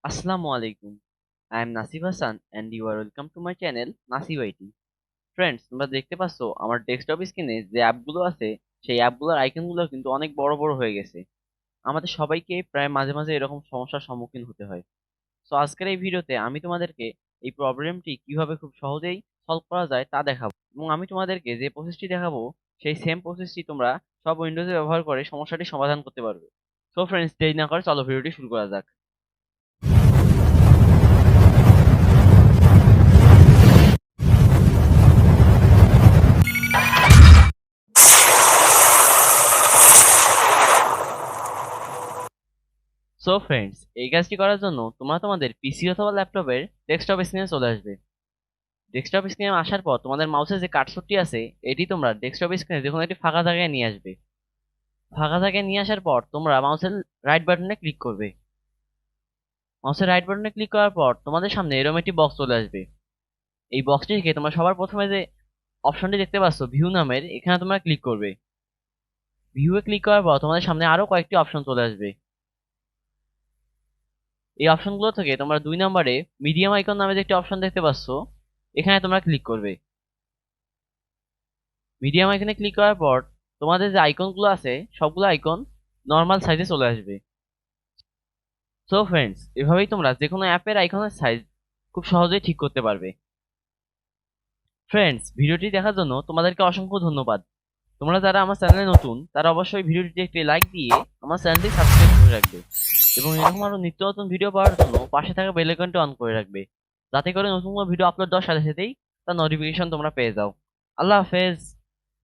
Assalamu alaikum. I am Nasib Hasan and you are welcome to my channel Nasib IT. Friends, তোমরা দেখতে পাচ্ছ আমার desktop স্ক্রিনে যে অ্যাপগুলো আছে সেই অ্যাপগুলোর আইকনগুলো কিন্তু অনেক বড় বড় হয়ে গেছে। আমাদের সবাইকে প্রায় মাঝে মাঝে এরকম সমস্যার সম্মুখীন হতে হয়। সো আজকের এই ভিডিওতে আমি তোমাদেরকে এই প্রবলেমটি কিভাবে খুব সহজেই সলভ করা যায় তা দেখাবো, এবং আমি তোমাদেরকে যে প্রসেসটি দেখাবো সেই সেম প্রসেসটি তোমরা সব উইন্ডোজে ব্যবহার করে সমস্যাটি সমাধান করতে পারবে। সো ফ্রেন্ডস, দেরি না করে চলো ভিডিওটি শুরু করা যাক। সো ফ্রেন্ডস, এই কাজটি করার জন্য তোমরা তোমাদের পিসি অথবা ল্যাপটপের ডেস্কটপ স্ক্রিনে চলে আসবে। ডেস্কটপ স্ক্রিনে আসার পর তোমাদের মাউসের যে কার্সরটি আছে এটি তোমরা ডেস্কটপ স্ক্রিনে যে কোনো একটি ফাঁকা জায়গায় নিয়ে আসবে। ফাঁকা জায়গায় নিয়ে আসার পর তোমরা মাউসের রাইট বাটনে ক্লিক করবে। মাউসের রাইট বাটনে ক্লিক করার পর তোমাদের সামনে এরকম একটি বক্স চলে আসবে। এই বক্সটি থেকে তোমরা সবার প্রথমে যে অপশনটি দেখতে পাচ্ছ ভিউ নামের, এখানে তোমরা ক্লিক করবে। ভিউয়ে ক্লিক করার পর তোমাদের সামনে আরো কয়েকটি অপশন চলে আসবে। এই অপশনগুলো থেকে তোমরা 2 নম্বরে মিডিয়াম আইকন নামে যে একটি অপশন দেখতে পাচ্ছ, এখানে তোমরা ক্লিক করবে। মিডিয়াম আইকনে ক্লিক করার পর তোমাদের যে আইকনগুলো আছে সবগুলো আইকন নর্মাল সাইজে চলে আসবে। সো ফ্রেন্ডস, এভাবেই তোমরা যে কোনো অ্যাপের আইকনের সাইজ খুব সহজেই ঠিক করতে পারবে। ফ্রেন্ডস, ভিডিওটি দেখার জন্য তোমাদেরকে অসংখ্য ধন্যবাদ। তোমরা যারা আমার চ্যানেলে নতুন তারা অবশ্যই ভিডিওটিতে একটি লাইক দিয়ে আমার চ্যানেলটি সাবস্ক্রাইব করে রাখবে, এবং এরকম আরো নিত্য নতুন ভিডিও পাওয়ার জন্য পাশে থাকা বেল আইকনটি অন করে রাখবে, যাতে করে নতুন কোনো ভিডিও আপলোড দেওয়ার সাথে সাথেই তার নোটিফিকেশন তোমরা পেয়ে যাও। আল্লাহ হাফেজ।